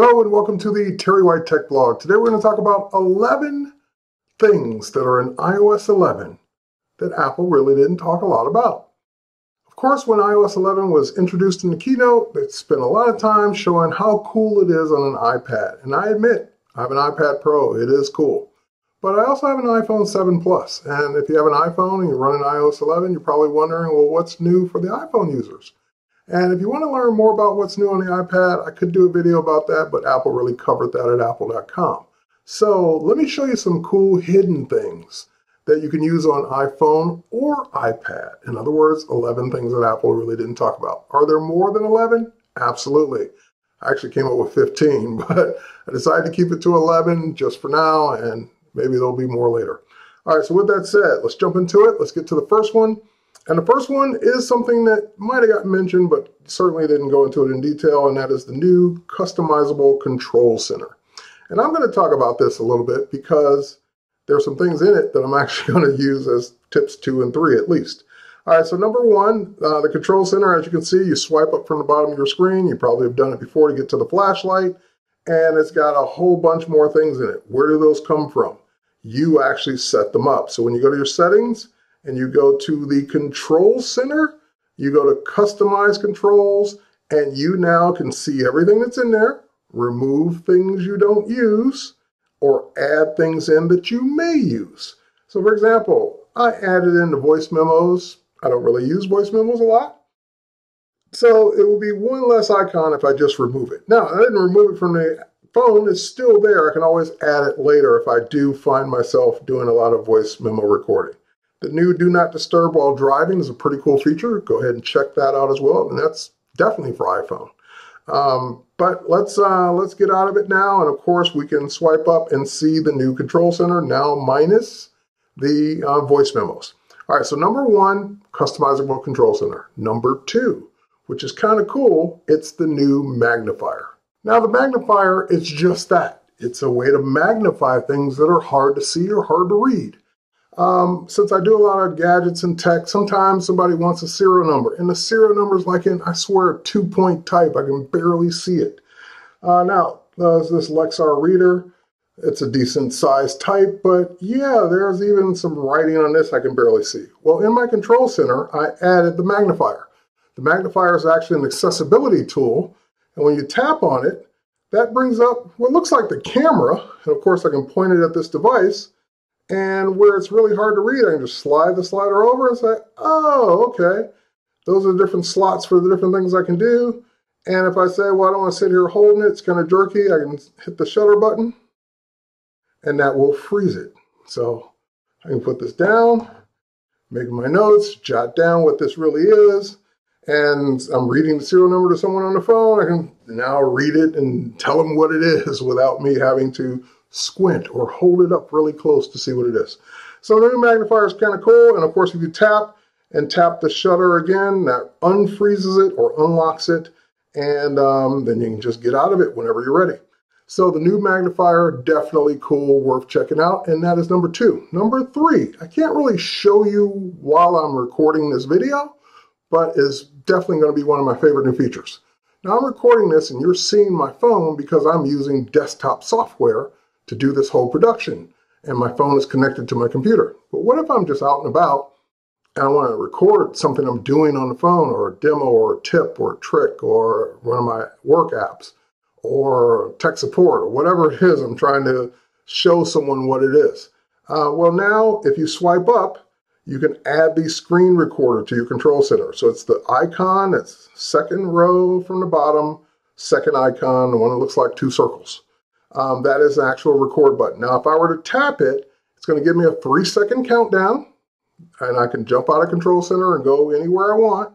Hello and welcome to the Terry White Tech Blog. Today we're going to talk about 11 things that are in iOS 11 that Apple really didn't talk a lot about. Of course, when iOS 11 was introduced in the keynote, they spent a lot of time showing how cool it is on an iPad. And I admit, I have an iPad Pro, it is cool. But I also have an iPhone 7 Plus. And if you have an iPhone and you're running iOS 11, you're probably wondering, well, what's new for the iPhone users? And if you want to learn more about what's new on the iPad, I could do a video about that, but Apple really covered that at apple.com. So let me show you some cool hidden things that you can use on iPhone or iPad. In other words, 11 things that Apple really didn't talk about. Are there more than 11? Absolutely. I actually came up with 15, but I decided to keep it to 11 just for now, and maybe there'll be more later. All right, so with that said, let's jump into it. Let's get to the first one. And the first one is something that might have gotten mentioned, but certainly didn't go into it in detail, and that is the new Customizable Control Center. And I'm going to talk about this a little bit because there are some things in it that I'm actually going to use as tips 2 and 3 at least. All right, so number one, the Control Center, as you can see, you swipe up from the bottom of your screen. You probably have done it before to get to the flashlight, and it's got a whole bunch more things in it. Where do those come from? You actually set them up. So when you go to your settings, and you go to the Control Center, you go to Customize Controls, and you now can see everything that's in there, remove things you don't use, or add things in that you may use. So for example, I added in the voice memos. I don't really use voice memos a lot. So it will be one less icon if I just remove it. Now, I didn't remove it from the phone. It's still there. I can always add it later if I do find myself doing a lot of voice memo recording. The new Do Not Disturb While Driving is a pretty cool feature. Go ahead and check that out as well, and that's definitely for iPhone. But let's get out of it now, and of course we can swipe up and see the new Control Center now minus the voice memos. All right, so number one, Customizable Control Center. Number two, which is kind of cool, it's the new magnifier. Now the magnifier is just that. It's a way to magnify things that are hard to see or hard to read. Since I do a lot of gadgets and tech, sometimes somebody wants a serial number, and the serial number is like in, I swear, a 2-point type. I can barely see it. Now, there's this Lexar reader. It's a decent size type, but yeah, there's even some writing on this I can barely see. Well, in my Control Center, I added the magnifier. The magnifier is actually an accessibility tool, and when you tap on it, that brings up what looks like the camera, and of course I can point it at this device. And where it's really hard to read, I can just slide the slider over and say, oh, okay. Those are the different slots for the different things I can do. And if I say, well, I don't want to sit here holding it, it's kind of jerky, I can hit the shutter button, and that will freeze it. So I can put this down, make my notes, jot down what this really is, and I'm reading the serial number to someone on the phone. I can now read it and tell them what it is without me having to squint or hold it up really close to see what it is. So the new magnifier is kind of cool, and of course if you tap the shutter again, that unfreezes it or unlocks it, and then you can just get out of it whenever you're ready. So the new magnifier, definitely cool, worth checking out, and that is number two. Number three, I can't really show you while I'm recording this video, but is definitely going to be one of my favorite new features. Now I'm recording this and you're seeing my phone because I'm using desktop software to do this whole production, and my phone is connected to my computer. But what if I'm just out and about and I want to record something I'm doing on the phone, or a demo or a tip or a trick or one of my work apps or tech support or whatever it is I'm trying to show someone what it is. Well, now if you swipe up, you can add the screen recorder to your Control Center. So it's the icon, it's second row from the bottom, second icon, the one that looks like two circles. That is an actual record button. Now, if I were to tap it, it's going to give me a 3-second countdown, and I can jump out of Control Center and go anywhere I want.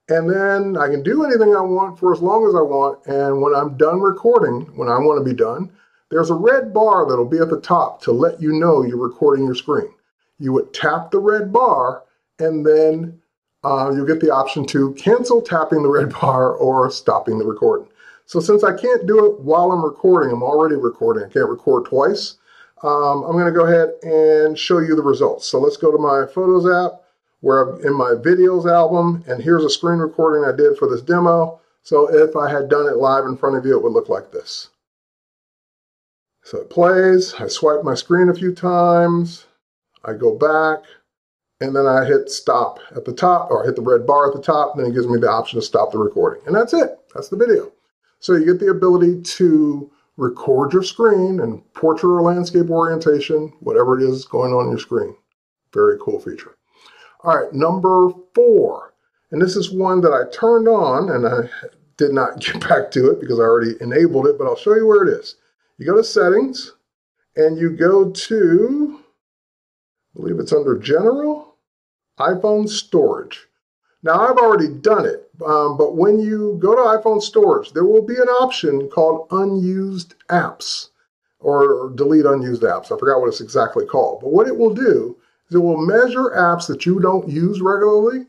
And then I can do anything I want for as long as I want. And when I'm done recording, when I want to be done, there's a red bar that'll be at the top to let you know you're recording your screen. You would tap the red bar, and then you'll get the option to cancel tapping the red bar or stopping the recording. So since I can't do it while I'm recording, I'm already recording, I can't record twice, I'm going to go ahead and show you the results. So let's go to my Photos app, where I'm in my Videos album, and here's a screen recording I did for this demo. So if I had done it live in front of you, it would look like this. So it plays, I swipe my screen a few times, I go back, and then I hit stop at the top, or I hit the red bar at the top, and then it gives me the option to stop the recording. And that's it. That's the video. So you get the ability to record your screen and portrait or landscape orientation, whatever it is going on your screen. Very cool feature. All right, number 4. And this is one that I turned on, and I did not get back to it because I already enabled it, but I'll show you where it is. You go to Settings, and you go to, I believe it's under General, iPhone Storage. Now, I've already done it, but when you go to iPhone Storage, there will be an option called Unused Apps, or Delete Unused Apps. I forgot what it's exactly called. But what it will do is it will measure apps that you don't use regularly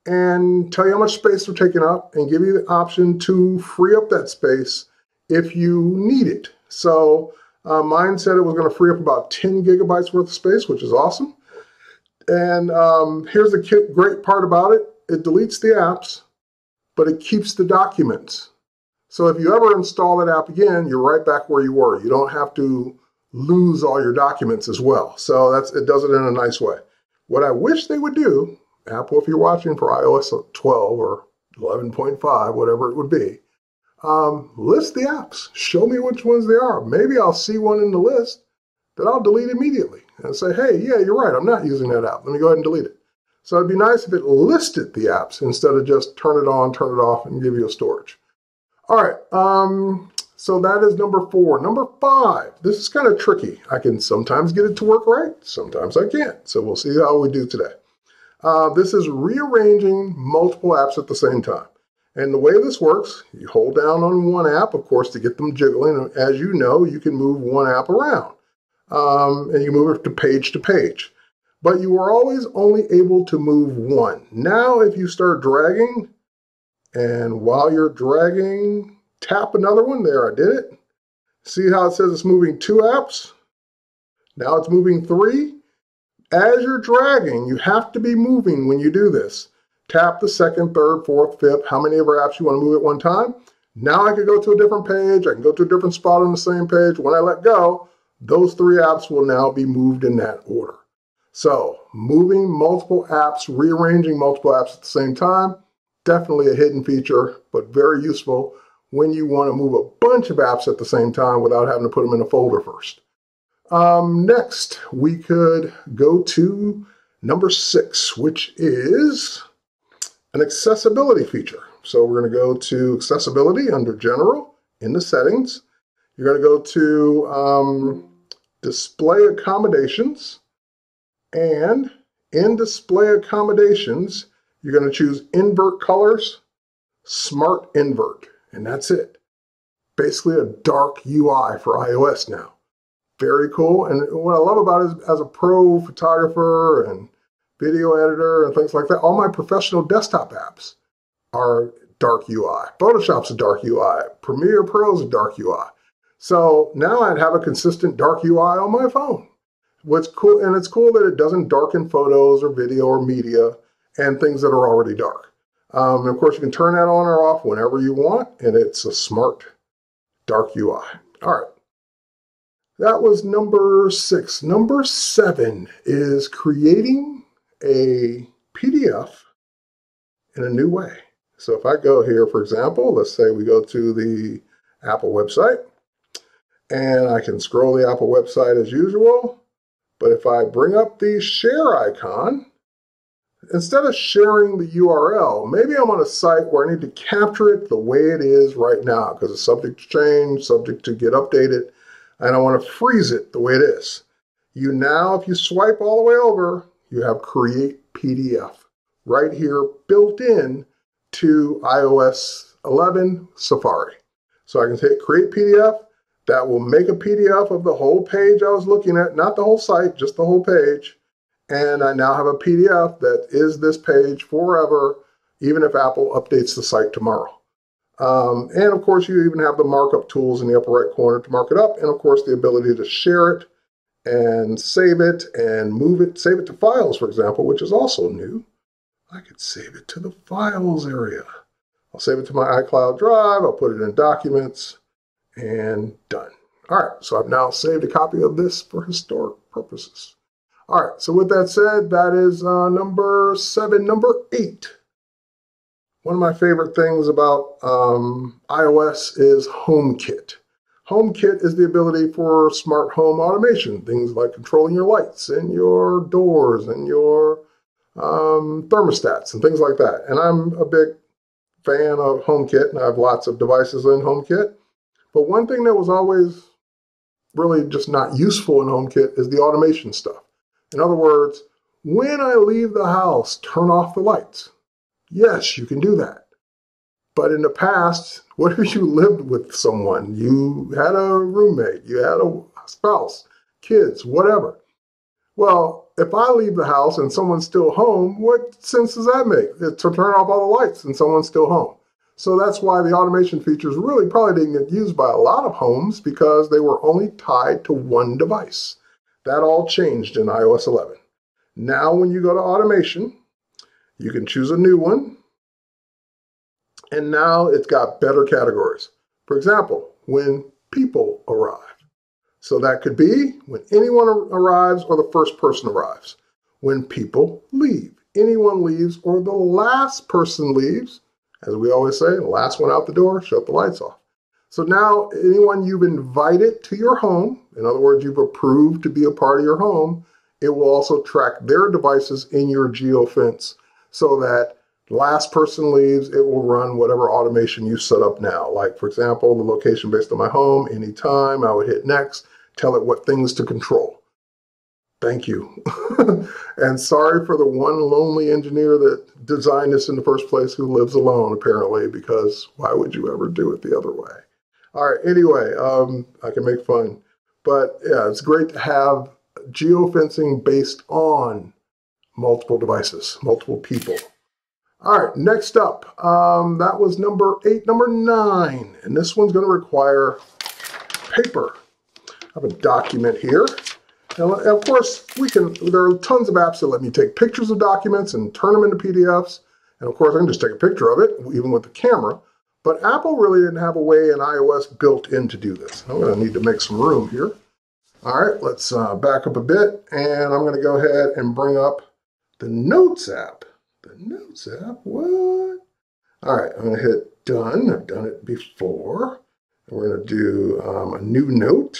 and tell you how much space they're taking up and give you the option to free up that space if you need it. So mine said it was going to free up about 10 gigabytes worth of space, which is awesome. And here's the great part about it. It deletes the apps, but it keeps the documents. So if you ever install that app again, you're right back where you were. You don't have to lose all your documents as well. So it does it in a nice way. What I wish they would do, Apple, if you're watching for iOS 12 or 11.5, whatever it would be, list the apps. Show me which ones they are. Maybe I'll see one in the list that I'll delete immediately and say, hey, yeah, you're right, I'm not using that app. Let me go ahead and delete it. So it'd be nice if it listed the apps instead of just turn it on, turn it off, and give you a storage. All right, so that is number 4. Number 5, this is kind of tricky. I can sometimes get it to work right, sometimes I can't. So we'll see how we do today. This is rearranging multiple apps at the same time. And the way this works, you hold down on one app, of course, to get them jiggling. As you know, you can move one app around. And you move it to page. But you were always only able to move one. Now, if you start dragging, and while you're dragging, tap another one. There, I did it. See how it says it's moving 2 apps? Now it's moving 3. As you're dragging, you have to be moving when you do this. Tap the 2nd, 3rd, 4th, 5th, how many ever apps you want to move at one time. Now I can go to a different page. I can go to a different spot on the same page. When I let go, those 3 apps will now be moved in that order. So moving multiple apps, rearranging multiple apps at the same time, definitely a hidden feature, but very useful when you want to move a bunch of apps at the same time without having to put them in a folder first. Next, we could go to number 6, which is an accessibility feature. So we're going to go to Accessibility under General in the Settings. You're going to go to Display Accommodations, and in Display Accommodations, you're going to choose Invert Colors, Smart Invert, and that's it. Basically a dark UI for iOS now. Very cool, and what I love about it is as a pro photographer and video editor and things like that, all my professional desktop apps are dark UI. Photoshop's a dark UI. Premiere Pro's a dark UI. So now I'd have a consistent dark UI on my phone. What's cool, and it's cool that it doesn't darken photos or video or media and things that are already dark. And of course, you can turn that on or off whenever you want, and it's a smart dark UI. All right. That was number 6. Number 7 is creating a PDF in a new way. So if I go here, for example, let's say we go to the Apple website, and I can scroll the Apple website as usual. But if I bring up the share icon, instead of sharing the URL, maybe I'm on a site where I need to capture it the way it is right now because it's subject to change, subject to get updated, and I want to freeze it the way it is. You now, if you swipe all the way over, you have Create PDF right here built in to iOS 11 Safari. So I can hit Create PDF. That will make a PDF of the whole page I was looking at, not the whole site, just the whole page. And I now have a PDF that is this page forever, even if Apple updates the site tomorrow. And of course, you even have the markup tools in the upper right corner to mark it up. And of course, the ability to share it and save it and move it, save it to files, for example, which is also new. I could save it to the files area. I'll save it to my iCloud Drive. I'll put it in Documents and done. All right, so I've now saved a copy of this for historic purposes. All right, so with that said, that is number 7. Number 8. One of my favorite things about iOS is HomeKit. HomeKit is the ability for smart home automation, things like controlling your lights and your doors and your thermostats and things like that. And I'm a big fan of HomeKit, and I have lots of devices in HomeKit. But one thing that was always really just not useful in HomeKit is the automation stuff. In other words, when I leave the house, turn off the lights. Yes, you can do that. But in the past, what if you lived with someone? You had a roommate, you had a spouse, kids, whatever. Well, if I leave the house and someone's still home, what sense does that make? To turn off all the lights and someone's still home. So that's why the automation features really probably didn't get used by a lot of homes, because they were only tied to one device. That all changed in iOS 11. Now when you go to automation, you can choose a new one, and now it's got better categories. For example, when people arrive. So that could be when anyone arrives or the first person arrives. When people leave. Anyone leaves or the last person leaves. As we always say, the last one out the door, shut the lights off. So now anyone you've invited to your home, in other words, you've approved to be a part of your home, it will also track their devices in your geofence so that last person leaves, it will run whatever automation you set up now. Like, for example, the location based on my home, anytime, I would hit next, tell it what things to control. Thank you. And sorry for the one lonely engineer that designed this in the first place who lives alone, apparently, because why would you ever do it the other way? All right, anyway, I can make fun. But yeah, it's great to have geofencing based on multiple devices, multiple people. All right, next up, that was number 8. Number 9, and this one's going to require paper. I have a document here. And of course, there are tons of apps that let me take pictures of documents and turn them into PDFs. And of course, I can just take a picture of it, even with the camera. But Apple really didn't have a way in iOS built in to do this. I'm going to need to make some room here. All right, let's back up a bit, and I'm going to go ahead and bring up the Notes app. The Notes app, what? All right, I'm going to hit Done. I've done it before. And we're going to do a new note.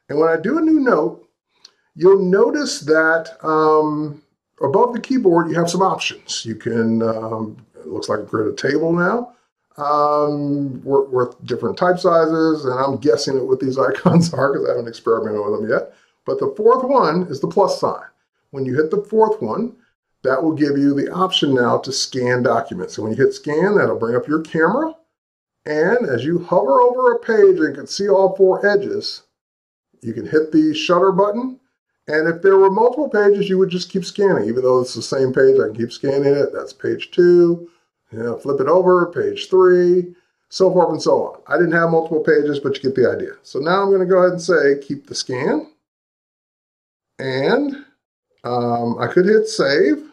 And when I do a new note, you'll notice that above the keyboard, you have some options. You can, it looks like I created a table now. With different type sizes, and I'm guessing at what these icons are because I haven't experimented with them yet. But the fourth one is the plus sign. When you hit the fourth one, that will give you the option now to scan documents. So when you hit scan, that'll bring up your camera. And as you hover over a page and can see all 4 edges, you can hit the shutter button. And if there were multiple pages, you would just keep scanning. Even though it's the same page, I can keep scanning it. That's page 2. Flip it over, page 3, so forth and so on. I didn't have multiple pages, but you get the idea. So now I'm going to go ahead and say, keep the scan. And I could hit save.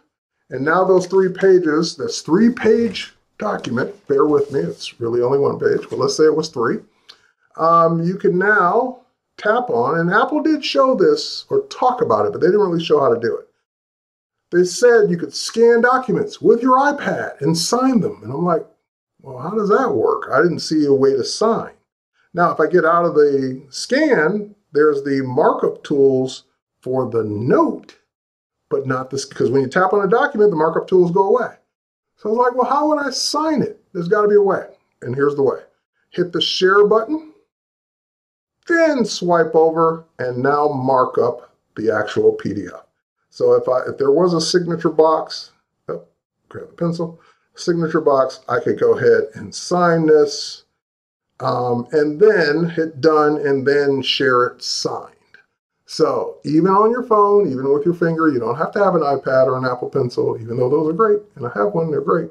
And now those 3 pages, this 3-page document, bear with me, it's really only 1 page, but let's say it was 3. You can now tap on, and Apple did show this or talk about it, but they didn't really show how to do it. They said you could scan documents with your iPad and sign them. And I'm like, well, how does that work? I didn't see a way to sign. Now, if I get out of the scan, there's the markup tools for the note, but not this, because when you tap on a document, the markup tools go away. So I was like, well, how would I sign it? There's got to be a way. And here's the way. Hit the share button, then swipe over, and now mark up the actual PDF. So if there was a signature box, oh, grab the pencil, signature box, I could go ahead and sign this, and then hit done, and then share it signed. So even on your phone, even with your finger, you don't have to have an iPad or an Apple Pencil, even though those are great, and I have one, they're great,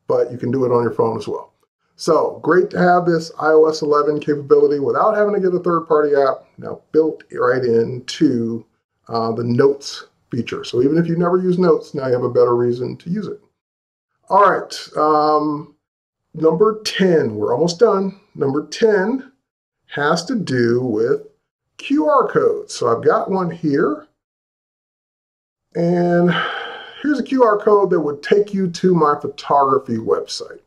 but you can do it on your phone as well. So great to have this iOS 11 capability without having to get a third-party app now built right into the Notes feature. So even if you never use Notes, now you have a better reason to use it. All right, number 10, we're almost done. Number 10, has to do with QR codes. So I've got one here. And here's a QR code that would take you to my photography website.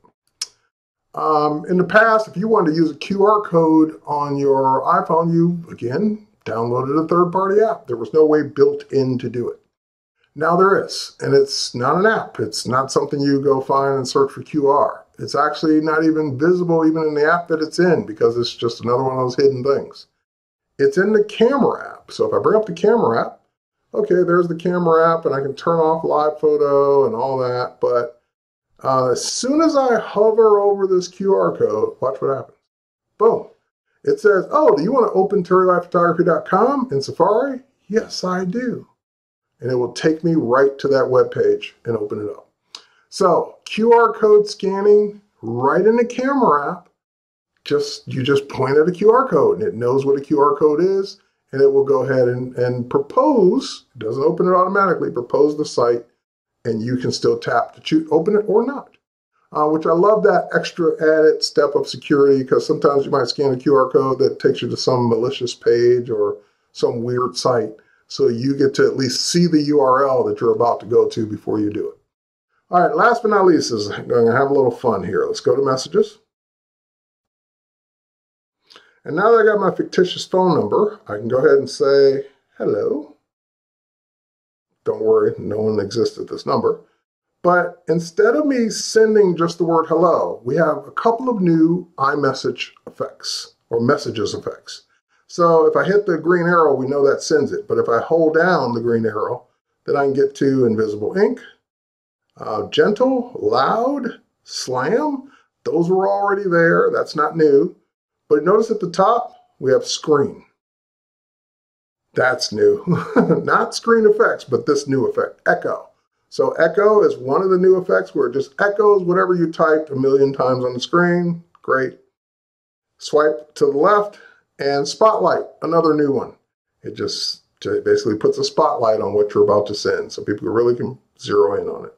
In the past, if you wanted to use a QR code on your iPhone, you, again, downloaded a third-party app. There was no way built in to do it. Now there is, and it's not an app. It's not something you go find and search for QR. It's actually not even visible even in the app that it's in because it's just another one of those hidden things. It's in the camera app. So if I bring up the camera app, okay, there's the camera app, and I can turn off live photo and all that. But as soon as I hover over this QR code, watch what happens. Boom. It says, oh, do you want to open terrywhitephotography.com in Safari? Yes, I do. And it will take me right to that web page and open it up. So QR code scanning right in the camera app. You just point at a QR code, and it knows what a QR code is. And it will go ahead and propose, it doesn't open it automatically, propose the site, and you can still tap to open it or not. Which I love that extra added step of security, because sometimes you might scan a QR code that takes you to some malicious page or some weird site. So you get to at least see the URL that you're about to go to before you do it. All right, last but not least is I'm going to have a little fun here. Let's go to messages. And now that I got my fictitious phone number, I can go ahead and say, hello. Don't worry, no one exists at this number. But instead of me sending just the word hello, we have a couple of new iMessage effects, or messages effects. So if I hit the green arrow, we know that sends it. But if I hold down the green arrow, then I can get to invisible ink, gentle, loud, slam. Those were already there. That's not new. But notice at the top, we have screen. That's new. Not screen effects, but this new effect, echo. So echo is one of the new effects where it just echoes whatever you typed a million times on the screen. Great. Swipe to the left, and spotlight, another new one. It just basically puts a spotlight on what you're about to send so people really can zero in on it.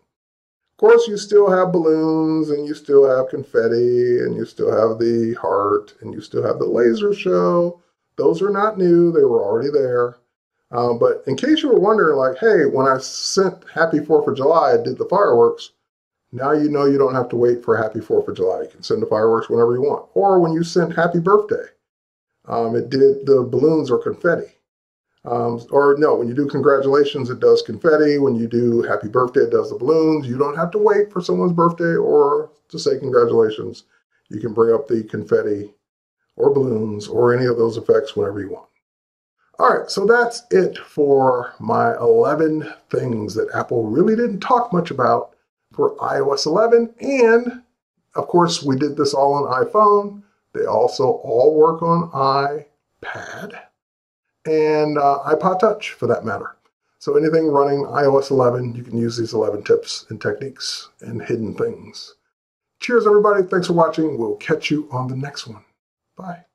Of course, you still have balloons, and you still have confetti, and you still have the heart, and you still have the laser show. Those are not new. They were already there. But in case you were wondering, like, hey, when I sent Happy 4th of July, I did the fireworks. Now you know you don't have to wait for Happy 4th of July. You can send the fireworks whenever you want. Or when you sent Happy Birthday, it did the balloons or confetti. Or no, when you do congratulations, it does confetti. When you do happy birthday, it does the balloons. You don't have to wait for someone's birthday or to say congratulations. You can bring up the confetti or balloons or any of those effects whenever you want. All right, so that's it for my 11 things that Apple really didn't talk much about for iOS 11. And of course, we did this all on iPhone. They also all work on iPad. And iPod Touch, for that matter. So anything running iOS 11, you can use these 11 tips and techniques and hidden things. Cheers, everybody. Thanks for watching. We'll catch you on the next one. Bye.